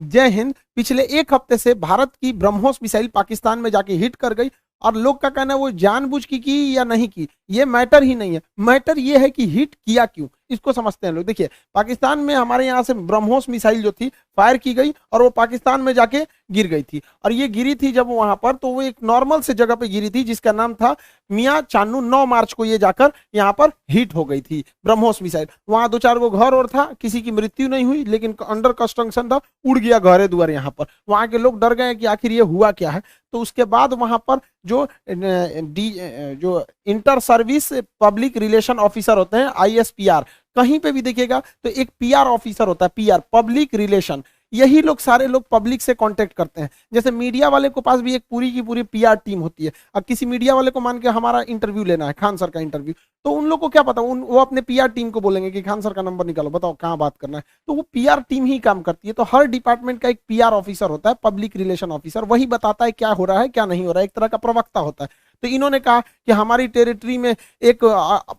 जय हिंद। पिछले एक हफ्ते से भारत की ब्रह्मोस मिसाइल पाकिस्तान में जाके हिट कर गई और लोग का कहना है वो जानबूझ की या नहीं की, ये मैटर ही नहीं है। मैटर ये है कि हिट किया क्यों, इसको समझते हैं लोग। देखिए, पाकिस्तान में हमारे यहाँ से ब्रह्मोस मिसाइल जो थी फायर की गई और वो पाकिस्तान में जाके गिर गई थी। और ये गिरी थी जब वहां पर, तो वो एक नॉर्मल से जगह पे गिरी थी जिसका नाम था मियां चानू। 9 मार्च को ये जाकर यहाँ पर हिट हो गई थी ब्रह्मोस मिसाइल। वहां 2-4 गो घर और था, किसी की मृत्यु नहीं हुई, लेकिन अंडर कंस्ट्रक्शन था, उड़ गया घरे दुआर। यहाँ पर वहां के लोग डर गए कि आखिर ये हुआ क्या है। तो उसके बाद वहां पर जो जो inter service public relation officer होते हैं, ISPR, कहीं पे भी देखिएगा तो एक PR ऑफिसर होता है, PR पब्लिक रिलेशन। यही लोग सारे लोग पब्लिक से कांटेक्ट करते हैं। जैसे मीडिया वाले को पास भी एक पूरी की पूरी PR टीम होती है। अब किसी मीडिया वाले को मान के हमारा इंटरव्यू लेना है, खान सर का इंटरव्यू, तो उन लोग को क्या पता, वो अपने PR टीम को बोलेंगे कि खान सर का नंबर निकालो, बताओ कहाँ बात करना है। तो वो PR टीम ही काम करती है। तो हर डिपार्टमेंट का एक PR ऑफिसर होता है, पब्लिक रिलेशन ऑफिसर, वही बताता है क्या हो रहा है क्या नहीं हो रहा है, एक तरह का प्रवक्ता होता है। तो इन्होंने कहा कि हमारी टेरिटरी में एक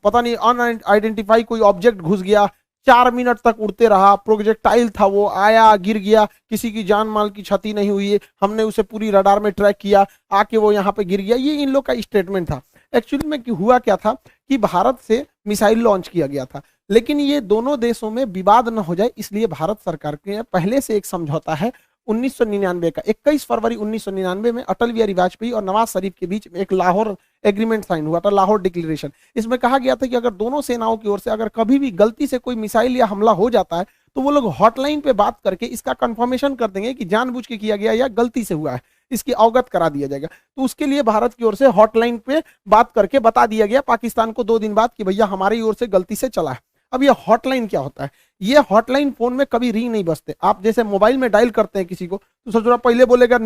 पता नहीं अनआइडेंटिफाई कोई ऑब्जेक्ट घुस गया, 4 मिनट तक उड़ते रहा, प्रोजेक्टाइल था, वो आया गिर गया, किसी की जान माल की क्षति नहीं हुई है, हमने उसे पूरी रडार में ट्रैक किया, आके वो यहाँ पे गिर गया। ये इन लोग का स्टेटमेंट था। एक्चुअली में हुआ क्या था कि भारत से मिसाइल लॉन्च किया गया था, लेकिन ये दोनों देशों में विवाद न हो जाए इसलिए भारत सरकार के पहले से एक समझौता है 1999 का। 21 फरवरी 1999 में अटल बिहारी वाजपेयी और नवाज शरीफ के बीच एक लाहौर एग्रीमेंट साइन हुआ था, लाहौर डिक्लेरेशन। इसमें कहा गया था कि अगर दोनों सेनाओं की ओर से अगर कभी भी गलती से कोई मिसाइल या हमला हो जाता है तो वो लोग हॉटलाइन पे बात करके इसका कंफर्मेशन कर देंगे कि जानबूझ के किया गया या गलती से हुआ है, इसकी अवगत करा दिया जाएगा। तो उसके लिए भारत की ओर से हॉटलाइन पे बात करके बता दिया गया पाकिस्तान को 2 दिन बाद कि भैया हमारी ओर से गलती से चला है। अब ये हॉटलाइन क्या होता है? ये हॉटलाइन फोन में कभी रिंग नहीं बजते। आप जैसे मोबाइल में डायल करते हैं किसी को, तो सोच रहा पहले बोलेगा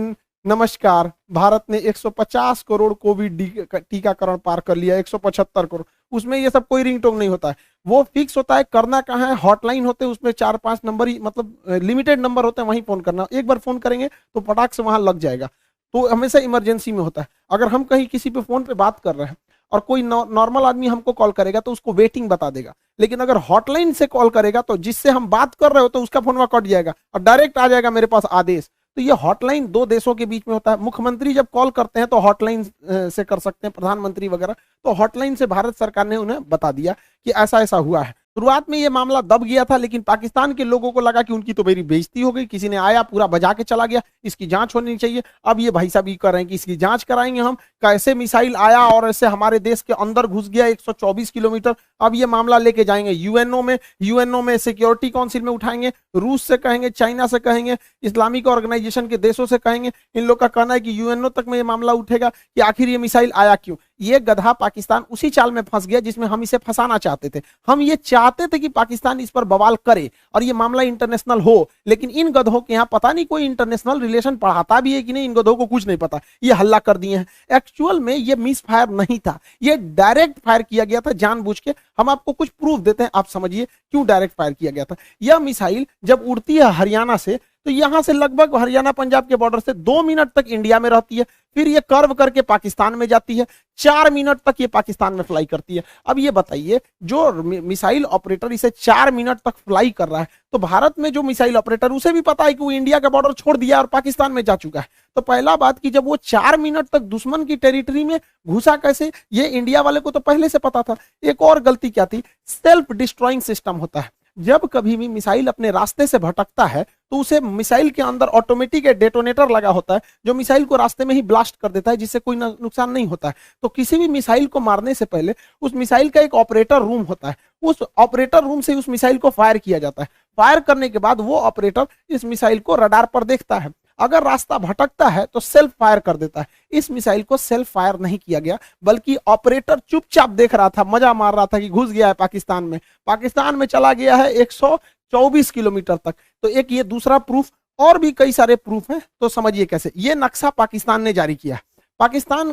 नमस्कार, भारत ने 150 करोड़ कोविड टीकाकरण पार कर लिया, 175 करोड़, उसमें ये सब कोई रिंगटोन नहीं होता है। वो फिक्स होता है, करना कहाँ है, हॉटलाइन होते हैं, उसमें 4-5 नंबर ही, मतलब लिमिटेड नंबर होते हैं, वहीं फोन करना। एक बार फोन करेंगे तो पटाख से वहां लग जाएगा। तो हमेशा इमरजेंसी में होता है। अगर हम कहीं किसी पे फोन पे बात कर रहे हैं और कोई नॉर्मल आदमी हमको कॉल करेगा तो उसको वेटिंग बता देगा, लेकिन अगर हॉटलाइन से कॉल करेगा तो जिससे हम बात कर रहे हो तो उसका फोन वहां कट जाएगा और डायरेक्ट आ जाएगा मेरे पास आदेश। तो ये हॉटलाइन 2 देशों के बीच में होता है। मुख्यमंत्री जब कॉल करते हैं तो हॉटलाइन से कर सकते हैं, प्रधानमंत्री वगैरह, तो हॉटलाइन से भारत सरकार ने उन्हें बता दिया कि ऐसा ऐसा हुआ है। शुरुआत में ये मामला दब गया था, लेकिन पाकिस्तान के लोगों को लगा कि उनकी तो मेरी बेइज्जती हो गई, किसी ने आया पूरा बजा के चला गया, इसकी जांच होनी चाहिए। अब ये भाई साहब ये कर रहे हैं कि इसकी जांच कराएंगे हम, कैसे मिसाइल आया और ऐसे हमारे देश के अंदर घुस गया 124 किलोमीटर। अब ये मामला लेके जाएंगे यूएनओ में सिक्योरिटी काउंसिल में उठाएंगे, रूस से कहेंगे, चाइना से कहेंगे, इस्लामिक ऑर्गेनाइजेशन के देशों से कहेंगे। इन लोग का कहना है कि यूएनओ तक में ये मामला उठेगा कि आखिर ये मिसाइल आया क्यों। ये गधा पाकिस्तान उसी चाल में फंस गया जिसमें हम इसे फंसाना चाहते थे। हम ये चाहते थे कि पाकिस्तान इस पर बवाल करे और ये मामला इंटरनेशनल हो, लेकिन इन गधों के यहाँ पता नहीं कोई इंटरनेशनल रिलेशन पढ़ाता भी है कि नहीं, इन गधों को कुछ नहीं पता, ये हल्ला कर दिए हैं। एक्चुअल में ये मिस फायर नहीं था, ये डायरेक्ट फायर किया गया था जानबूझ के। हम आपको कुछ प्रूफ देते हैं, आप समझिए क्यों डायरेक्ट फायर किया गया था। यह मिसाइल जब उड़ती है हरियाणा से, तो यहां से लगभग हरियाणा पंजाब के बॉर्डर से 2 मिनट तक इंडिया में रहती है, फिर ये कर्व करके पाकिस्तान में जाती है, 4 मिनट तक ये पाकिस्तान में फ्लाई करती है। अब ये बताइए, जो मिसाइल ऑपरेटर इसे 4 मिनट तक फ्लाई कर रहा है, तो भारत में जो मिसाइल ऑपरेटर, उसे भी पता है कि वो इंडिया का बॉर्डर छोड़ दिया और पाकिस्तान में जा चुका है। तो पहला बात कि जब वो 4 मिनट तक दुश्मन की टेरिटरी में घुसा कैसे, ये इंडिया वाले को तो पहले से पता था। एक और गलती क्या थी, सेल्फ डिस्ट्रॉइंग सिस्टम होता है। जब कभी भी मिसाइल अपने रास्ते से भटकता है तो उसे मिसाइल के अंदर ऑटोमेटिक डेटोनेटर लगा होता है जो मिसाइल को रास्ते में ही ब्लास्ट कर देता है, जिससे कोई नुकसान नहीं होता है। तो किसी भी मिसाइल को मारने से पहले उस मिसाइल का एक ऑपरेटर रूम होता है, उस ऑपरेटर रूम से उस मिसाइल को फायर किया जाता है। फायर करने के बाद वो ऑपरेटर इस मिसाइल को रडार पर देखता है, अगर रास्ता भटकता है तो सेल्फ फायर कर देता है। इस मिसाइल को सेल्फ फायर नहीं किया गया, बल्कि ऑपरेटर चुपचाप देख रहा था, मजा मार रहा था कि घुस गया है पाकिस्तान में चला गया है 124 किलोमीटर तक। तो एक ये दूसरा प्रूफ, और भी कई सारे प्रूफ हैं। तो समझिए कैसे। ये नक्शा पाकिस्तान ने जारी किया,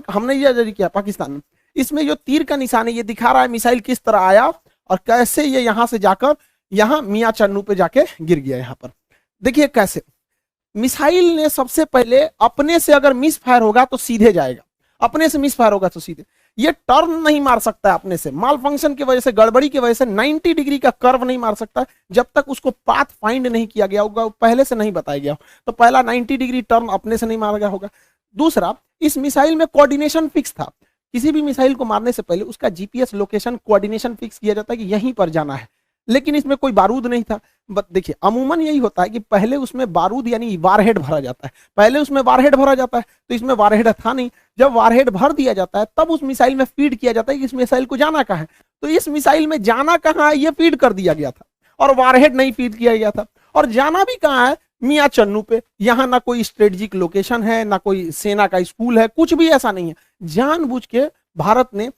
हमने ये जारी किया पाकिस्तान। इसमें जो तीर का निशान है ये दिखा रहा है मिसाइल किस तरह आया और कैसे ये यहां से जाकर यहां मियां चन्नू पे जाके गिर गया। यहां पर देखिए कैसे मिसाइल ने सबसे पहले अपने से अगर मिस फायर होगा तो सीधे जाएगा, अपने से मिस फायर होगा तो सीधे। ये टर्न नहीं मार सकता है अपने से, माल फंक्शन की वजह से, गड़बड़ी की वजह से 90 डिग्री का कर्व नहीं मार सकता जब तक उसको पाथ फाइंड नहीं किया गया होगा, पहले से नहीं बताया गया हो। तो पहला 90 डिग्री टर्न अपने से नहीं मारा गया होगा। दूसरा, इस मिसाइल में कोऑर्डिनेशन फिक्स था। किसी भी मिसाइल को मारने से पहले उसका जीपीएस लोकेशन कोऑर्डिनेशन फिक्स किया जाता है कि यहीं पर जाना है, लेकिन इसमें कोई बारूद नहीं था। देखिए अमूमन यही होता है कि पहले उसमें बारूद यानी वारहेड भरा जाता है, पहले उसमें वारहेड भरा जाता है, तो इसमें वारहेड था नहीं। जब वारहेड भर दिया जाता है तब उस मिसाइल में फीड किया जाता है कि इस मिसाइल को जाना कहाँ है। तो इस मिसाइल में जाना कहाँ है ये फीड कर दिया गया था, और वारहेड नहीं फीड किया गया था। और जाना भी कहाँ है, मियाँ चन्नू पे। यहाँ ना कोई स्ट्रेटेजिक लोकेशन है, ना कोई सेना का स्कूल है, कुछ भी ऐसा नहीं है। जानबूझ के भारत ने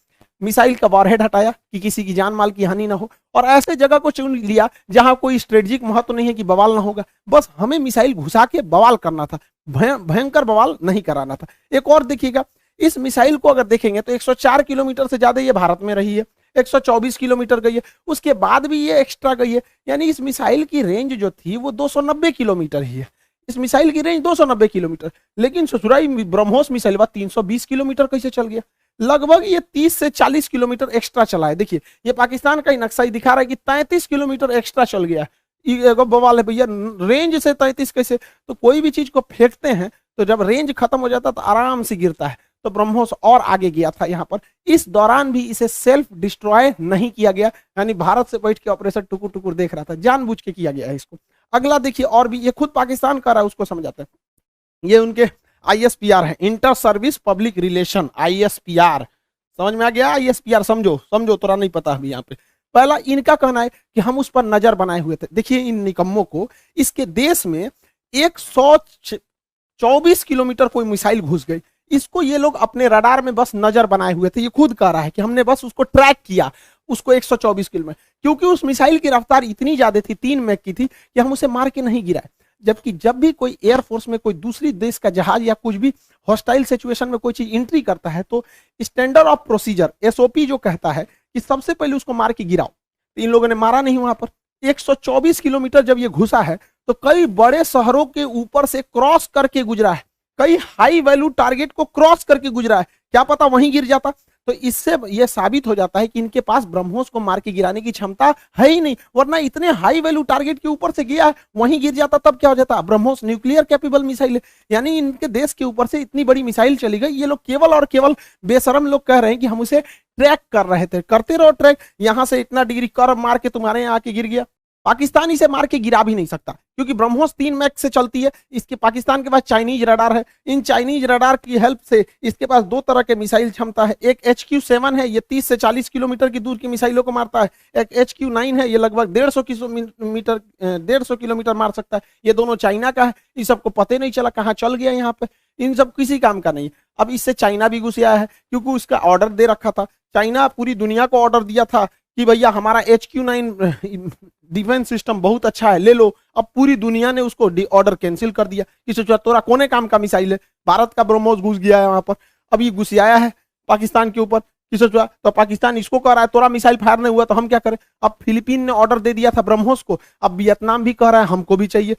मिसाइल का वारहेड हटाया कि किसी की जान माल की हानि ना हो, और ऐसे जगह को चुन लिया जहां कोई स्ट्रेटेजिक महत्व नहीं है कि बवाल ना होगा। बस हमें मिसाइल घुसा के बवाल करना था, भयंकर बवाल नहीं कराना था। एक और देखिएगा, इस मिसाइल को अगर देखेंगे तो 104 किलोमीटर से ज्यादा ये भारत में रही है, 124 किलोमीटर गई है, उसके बाद भी ये एक्स्ट्रा गई है। यानी इस मिसाइल की रेंज जो थी वो 290 किलोमीटर ही है। इस मिसाइल की रेंज 290 किलोमीटर, लेकिन ससुराई ब्रह्मोस मिसाइल 320 किलोमीटर कैसे चल गया। लगभग ये 30 से 40 किलोमीटर एक्स्ट्रा चला है। देखिए ये पाकिस्तान का ही नक्शा ही दिखा रहा है कि 33 किलोमीटर एक्स्ट्रा चल गया। बवाल है भैया, रेंज से 33 कैसे। तो कोई भी चीज को फेंकते हैं तो जब रेंज खत्म हो जाता है तो आराम से गिरता है। तो ब्रह्मोस और आगे गया था यहाँ पर। इस दौरान भी इसे सेल्फ डिस्ट्रॉय नहीं किया गया, यानी भारत से बैठ के ऑपरेशन टुकुर टुकुर देख रहा था, जानबूझ के किया गया है इसको। अगला देखिए, और भी ये खुद पाकिस्तान कर रहा है, उसको समझाते हैं। ये उनके ISPR है, inter service public relation, ISPR। समझ में आ गया? ISPR समझो समझो, तोरा नहीं पता अभी यहाँ पे। पहला इनका कहना है कि हम उस पर नजर बनाए हुए थे। देखिए इन निकम्मों को, इसके देश में 124 किलोमीटर कोई मिसाइल घुस गई, इसको ये लोग अपने रडार में बस नजर बनाए हुए थे। ये खुद कह रहा है कि हमने बस उसको ट्रैक किया, उसको 124 किलोमीटर, क्योंकि उस मिसाइल की रफ्तार इतनी ज्यादा थी, 3 मैक की थी, कि हम उसे मार के नहीं गिराए। जबकि जब भी कोई एयरफोर्स में कोई दूसरी देश का जहाज या कुछ भी हॉस्टाइल सिचुएशन में कोई चीज एंट्री करता है तो स्टैंडर्ड ऑफ प्रोसीजर SOP जो कहता है कि सबसे पहले उसको मार के गिराओ। तो इन लोगों ने मारा नहीं वहां पर। 124 किलोमीटर जब ये घुसा है तो कई बड़े शहरों के ऊपर से क्रॉस करके गुजरा है, कई हाई वैल्यू टारगेट को क्रॉस करके गुजरा है। क्या पता वहीं गिर जाता। तो इससे यह साबित हो जाता है कि इनके पास ब्रह्मोस को मार के गिराने की क्षमता है ही नहीं, वरना इतने हाई वैल्यू टारगेट के ऊपर से गया है, वहीं गिर जाता तब क्या हो जाता। ब्रह्मोस न्यूक्लियर कैपेबल मिसाइल है, यानी इनके देश के ऊपर से इतनी बड़ी मिसाइल चली गई। ये लोग केवल और केवल बेशरम लोग कह रहे हैं कि हम उसे ट्रैक कर रहे थे। करते रहो ट्रैक, यहां से इतना डिग्री कर्व मार के तुम्हारे यहाँ आके गिर गया। पाकिस्तान इसे मार के गिरा भी नहीं सकता, क्योंकि ब्रह्मोस 3 मैक से चलती है। इसके पाकिस्तान के पास चाइनीज रडार है, इन चाइनीज रडार की हेल्प से इसके पास 2 तरह के मिसाइल क्षमता है। एक HQ-7 है, ये 30 से 40 किलोमीटर की दूर की मिसाइलों को मारता है। एक HQ-9 है, ये लगभग 150 किलोमीटर मार सकता है। ये दोनों चाइना का है। इस सबको पता नहीं चला कहाँ चल गया यहाँ पे, इन सब किसी काम का नहीं। अब इससे चाइना भी घुस आया है, क्योंकि उसका ऑर्डर दे रखा था। चाइना पूरी दुनिया को ऑर्डर दिया था कि भैया हमारा HQ-9 डिफेंस सिस्टम बहुत अच्छा है, ले लो। अब पूरी दुनिया ने उसको ऑर्डर कैंसिल कर दिया कि सोचा तोरा कोने काम का मिसाइल है। भारत का ब्रह्मोस घुस गया है वहां पर, अब ये घुस आया है पाकिस्तान के ऊपर। किसो तो पाकिस्तान इसको कह रहा है तोरा मिसाइल फायर नहीं हुआ तो हम क्या करें। अब फिलीपीन ने ऑर्डर दे दिया था ब्रह्मोस को, अब वियतनाम भी कह रहा है हमको भी चाहिए,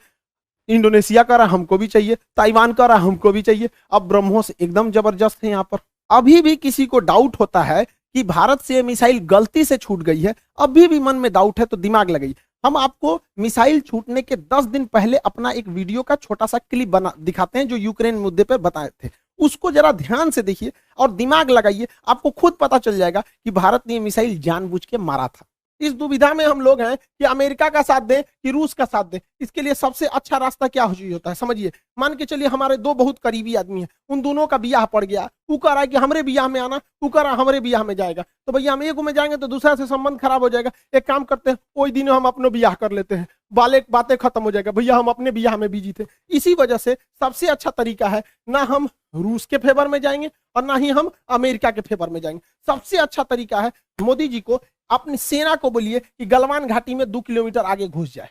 इंडोनेशिया कह रहा है हमको भी चाहिए, ताइवान कह रहा है हमको भी चाहिए। अब ब्रह्मोस एकदम जबरदस्त है यहाँ पर। अभी भी किसी को डाउट होता है कि भारत से मिसाइल गलती से छूट गई है, अभी भी मन में डाउट है तो दिमाग लगाइए। हम आपको मिसाइल छूटने के 10 दिन पहले अपना एक वीडियो का छोटा सा क्लिप बना दिखाते हैं, जो यूक्रेन मुद्दे पर बताए थे। उसको जरा ध्यान से देखिए और दिमाग लगाइए, आपको खुद पता चल जाएगा कि भारत ने मिसाइल जानबूझ के मारा था। इस दुविधा में हम लोग हैं कि अमेरिका का साथ दें कि रूस का साथ दें। इसके लिए सबसे अच्छा रास्ता क्या होता है समझिए। मान के चलिए हमारे 2 बहुत करीबी आदमी हैं, उन दोनों का बियाह पड़ गया। वो कह रहा है कि हमरे बियाह में आना, वो कह रहा है हमरे बियाह में जाएगा। तो भैया हम एक में जाएंगे तो दूसरा से संबंध खराब हो जाएगा। एक काम करते हैं, वही दिन हम अपने बियाह कर लेते हैं, बातें खत्म हो जाएगा। भैया हम अपने बियाह में बिजी थे। इसी वजह से सबसे अच्छा तरीका है, ना हम रूस के फेवर में जाएंगे और ना ही हम अमेरिका के फेवर में जाएंगे। सबसे अच्छा तरीका है मोदी जी को अपनी सेना को बोलिए कि गलवान घाटी में 2 किलोमीटर आगे घुस जाए।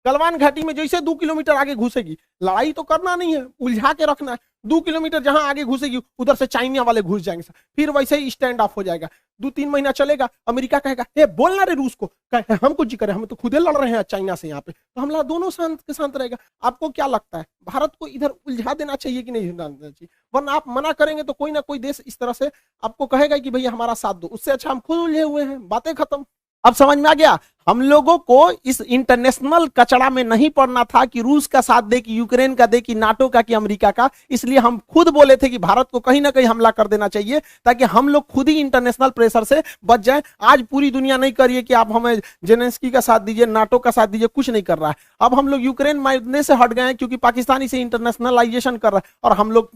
गलवान घाटी में जैसे 2 किलोमीटर आगे घुसेगी, लड़ाई तो करना नहीं है, उलझा के रखना है। 2 किलोमीटर जहां आगे घुसेगी उधर से चाइना वाले घुस जाएंगे सर, फिर वैसे ही स्टैंड ऑफ हो जाएगा। 2-3 महीना चलेगा, अमेरिका कहेगा हे बोलना रे रूस को, कहे हम कुछ जी करे, हम तो खुदे लड़ रहे हैं चाइना से यहाँ पे, तो हमला दोनों शांत के शांत रहेगा। आपको क्या लगता है भारत को इधर उलझा देना चाहिए कि नहीं देना चाहिए? वरना आप मना करेंगे तो कोई ना कोई देश इस तरह से आपको कहेगा कि भैया हमारा साथ दो, उससे अच्छा हम खुद उलझे हुए हैं, बातें खत्म। अब समझ में आ गया, हम लोगों को इस इंटरनेशनल कचड़ा में नहीं पड़ना था कि रूस का साथ दे, कि यूक्रेन का दे, कि नाटो का, कि अमेरिका का। इसलिए हम खुद बोले थे कि भारत को कहीं ना कहीं हमला कर देना चाहिए, ताकि हम लोग खुद ही इंटरनेशनल प्रेशर से बच जाएं। आज पूरी दुनिया नहीं कर रही है कि आप हमें जेलेंस्की का साथ दीजिए, नाटो का साथ दीजिए, कुछ नहीं कर रहा है। अब हम लोग यूक्रेन मारने से हट गए हैं क्योंकि पाकिस्तान इसे इंटरनेशनलाइजेशन कर रहा है और हम लोग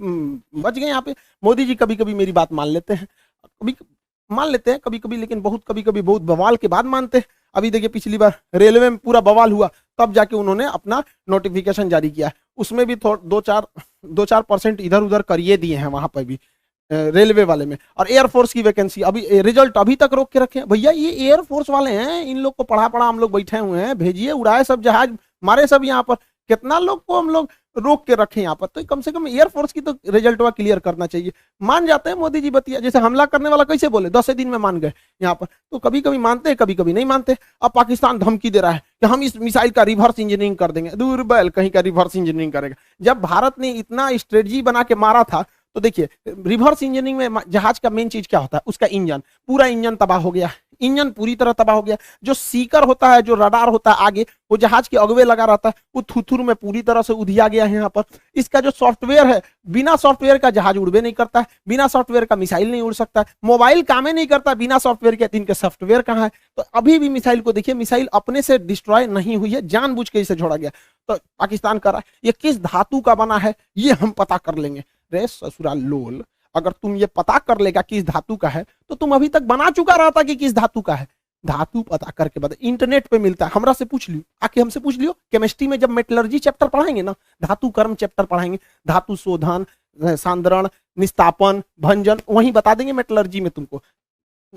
बच गए यहाँ पे। मोदी जी कभी कभी मेरी बात मान लेते हैं, कभी मान लेते हैं कभी कभी, लेकिन बहुत कभी कभी बहुत बवाल के बाद मानते हैं। अभी देखिए पिछली बार रेलवे में पूरा बवाल हुआ, तब जाके उन्होंने अपना नोटिफिकेशन जारी किया, उसमें भी 2-4% इधर उधर करिए दिए हैं वहां पर भी रेलवे वाले में। और एयरफोर्स की वैकेंसी अभी रिजल्ट अभी तक रोक के रखे हैं। भैया ये एयरफोर्स वाले हैं, इन लोग को पढ़ा हम लोग बैठे हुए हैं, भेजिए, उड़ाए सब जहाज, मारे सब यहाँ पर। कितना लोग को हम लोग रोक के रखे यहाँ पर, तो कम से कम एयरफोर्स की तो रिजल्ट हुआ क्लियर करना चाहिए। मान जाते हैं मोदी जी बतिया, जैसे हमला करने वाला कैसे बोले 10 दिन में मान गए यहाँ पर, तो कभी कभी मानते हैं कभी कभी नहीं मानते। अब पाकिस्तान धमकी दे रहा है कि हम इस मिसाइल का रिवर्स इंजीनियरिंग कर देंगे। दूर बैल कहीं का रिवर्स इंजीनियरिंग करेगा, जब भारत ने इतना स्ट्रेटजी बना के मारा था। तो देखिए रिवर्स इंजीनियरिंग में जहाज का मेन चीज क्या होता है, उसका इंजन, पूरा इंजन तबाह हो गया, इंजन पूरी तरह तबाह हो गया। जो सीकर होता है, जो रडार होता है आगे, वो जहाज के अगवे लगा रहता है, वो थुथुर में पूरी तरह से उधिया गया है यहाँ पर। इसका जो सॉफ्टवेयर है, बिना सॉफ्टवेयर का जहाज उड़बे नहीं करता है, बिना सॉफ्टवेयर का मिसाइल नहीं उड़ सकता है, मोबाइल काम नहीं करता बिना सॉफ्टवेयर के। इनके सॉफ्टवेयर कहाँ है? तो अभी भी मिसाइल को देखिए, मिसाइल अपने से डिस्ट्रॉय नहीं हुई है, जानबूझ के इसे छोड़ा गया। तो पाकिस्तान कर रहा है, ये किस धातु का बना है ये हम पता कर लेंगे। रे ससुराल लोल, अगर तुम ये पता कर लेगा किस धातु का है, तो तुम अभी तक बना चुका रहता कि किस धातु का है। धातु पता करके बता, इंटरनेट पे मिलता है, हमरा से पूछ लियो, आके हमसे पूछ लियो। केमिस्ट्री में जब मेटलर्जी चैप्टर पढ़ाएंगे ना, धातु कर्म चैप्टर पढ़ाएंगे, धातु शोधन, सांद्रण, निस्तापन, भंजन, वहीं बता देंगे मेटलर्जी में तुमको।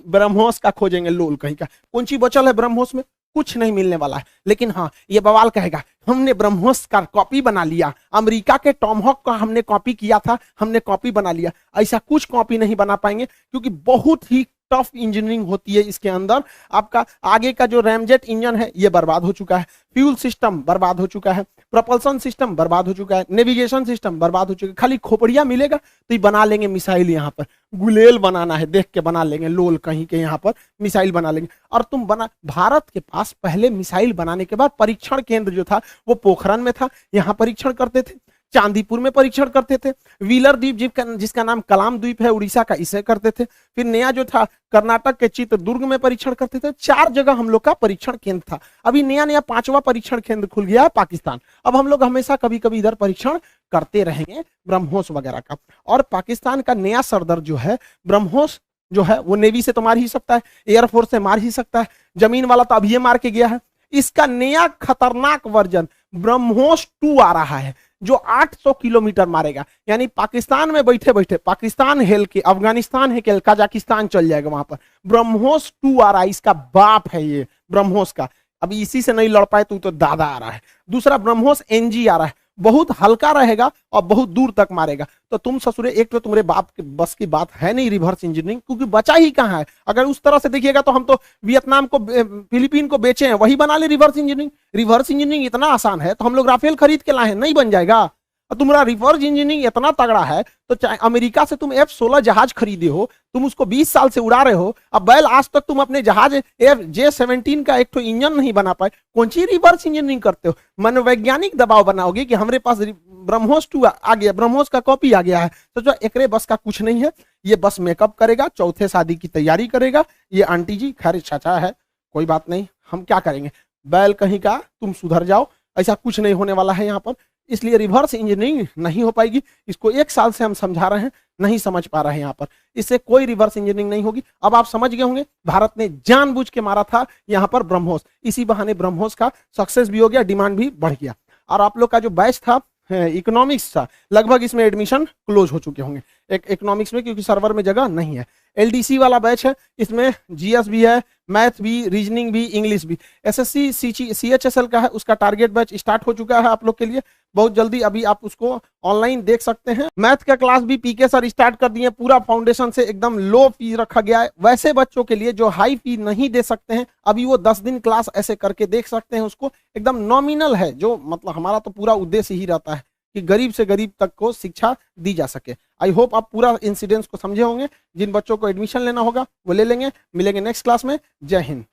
ब्रह्मोस का खोजेंगे लोल कहीं का, कौन सी बचल है ब्रह्मोस में? कुछ नहीं मिलने वाला है। लेकिन हाँ, ये बवाल कहेगा हमने ब्रह्मोस का कॉपी बना लिया, अमेरिका के टॉमहॉक का हमने कॉपी किया था, हमने कॉपी बना लिया। ऐसा कुछ कॉपी नहीं बना पाएंगे, क्योंकि बहुत ही टफ इंजीनियरिंग होती है इसके अंदर। आपका आगे का जो रैमजेट इंजन है ये बर्बाद हो चुका है, फ्यूल सिस्टम बर्बाद हो चुका है, प्रोपल्सन सिस्टम बर्बाद हो चुका है, नेविगेशन सिस्टम बर्बाद हो चुका है। खाली खोपड़िया मिलेगा तो ये बना लेंगे मिसाइल। यहाँ पर गुलेल बनाना है, देख के बना लेंगे, लोल कहीं के यहाँ पर मिसाइल बना लेंगे। और तुम बना, भारत के पास पहले मिसाइल बनाने के बाद परीक्षण केंद्र जो था वो पोखरण में था, यहाँ परीक्षण करते थे, चांदीपुर में परीक्षण करते थे, व्हीलर द्वीप जिसका नाम कलाम द्वीप है उड़ीसा का, इसे करते थे। फिर नया जो था कर्नाटक के चित्रदुर्ग में परीक्षण करते थे। 4 जगह हम लोग का परीक्षण केंद्र था। अभी नया 5वां परीक्षण केंद्र खुल गया है पाकिस्तान। अब हम लोग हमेशा कभी कभी इधर परीक्षण करते रहेंगे ब्रह्मोस वगैरह का। और पाकिस्तान का नया सरदर जो है ब्रह्मोस जो है, वो नेवी से तो मार ही सकता है, एयरफोर्स से मार ही सकता है, जमीन वाला तो अभी ये मार के गया है। इसका नया खतरनाक वर्जन ब्रह्मोस 2 आ रहा है, जो 800 किलोमीटर मारेगा। यानी पाकिस्तान में बैठे बैठे पाकिस्तान हेल के, अफगानिस्तान है के, कजाकिस्तान चल जाएगा वहां पर। ब्रह्मोस 2 आ रहा है, इसका बाप है ये ब्रह्मोस का। अभी इसी से नहीं लड़ पाए तो दादा आ रहा है। दूसरा ब्रह्मोस NG आ रहा है, बहुत हल्का रहेगा और बहुत दूर तक मारेगा। तो तुम ससुरे, एक तो तुम्हारे बाप के बस की बात है नहीं रिवर्स इंजीनियरिंग, क्योंकि बचा ही कहाँ है। अगर उस तरह से देखिएगा तो हम तो वियतनाम को, फिलीपीन को बेचे हैं, वही बना ले रिवर्स इंजीनियरिंग। रिवर्स इंजीनियरिंग इतना आसान है तो हम लोग राफेल खरीद के लाए हैं, नहीं बन जाएगा। तुम्हारा रिवर्स इंजीनियरिंग इतना तगड़ा है तो चाहे अमेरिका से तुम F-16 जहाज खरीदे हो, तुम उसको 20 साल से उड़ा रहे हो, अब बैल आज तक तुम अपने जहाज J-17 का एक तो इंजन नहीं बना पाए, कौन सी रिवर्स इंजीनियरिंग करते हो? मनोवैज्ञानिक दबाव बनाओगे कि हमारे पास ब्रह्मोस 2 आ गया, ब्रह्मोस का कॉपी आ गया है, तो जो एकरे बस का कुछ नहीं है। ये बस मेकअप करेगा, चौथे शादी की तैयारी करेगा ये आंटी जी। खैर चाचा है, कोई बात नहीं, हम क्या करेंगे, बैल कहीं का, तुम सुधर जाओ, ऐसा कुछ नहीं होने वाला है यहाँ पर। इसलिए रिवर्स इंजीनियरिंग नहीं हो पाएगी। इसको 1 साल से हम समझा रहे हैं, नहीं समझ पा रहे हैं यहाँ पर। इससे कोई रिवर्स इंजीनियरिंग नहीं होगी। अब आप समझ गए होंगे, भारत ने जानबूझ के मारा था यहाँ पर ब्रह्मोस, इसी बहाने ब्रह्मोस का सक्सेस भी हो गया, डिमांड भी बढ़ गया। और आप लोग का जो बैच था इकोनॉमिक्स था, लगभग इसमें एडमिशन क्लोज हो चुके होंगे इकोनॉमिक्स में, क्योंकि सर्वर में जगह नहीं है। LDC वाला बैच है, इसमें GS भी है, मैथ भी, रीजनिंग भी, इंग्लिश भी। एसएससी CHSL का है, उसका टारगेट बैच स्टार्ट हो चुका है आप लोग के लिए बहुत जल्दी, अभी आप उसको ऑनलाइन देख सकते हैं। मैथ का क्लास भी पीके सर स्टार्ट कर दिए, पूरा फाउंडेशन से एकदम लो फी रखा गया है। वैसे बच्चों के लिए जो हाई फी नहीं दे सकते हैं, अभी वो 10 दिन क्लास ऐसे करके देख सकते हैं, उसको एकदम नॉमिनल है। जो मतलब हमारा तो पूरा उद्देश्य ही रहता है कि गरीब से गरीब तक को शिक्षा दी जा सके। आई होप आप पूरा इंसिडेंस को समझे होंगे। जिन बच्चों को एडमिशन लेना होगा वो ले लेंगे। मिलेंगे नेक्स्ट क्लास में। जय हिंद।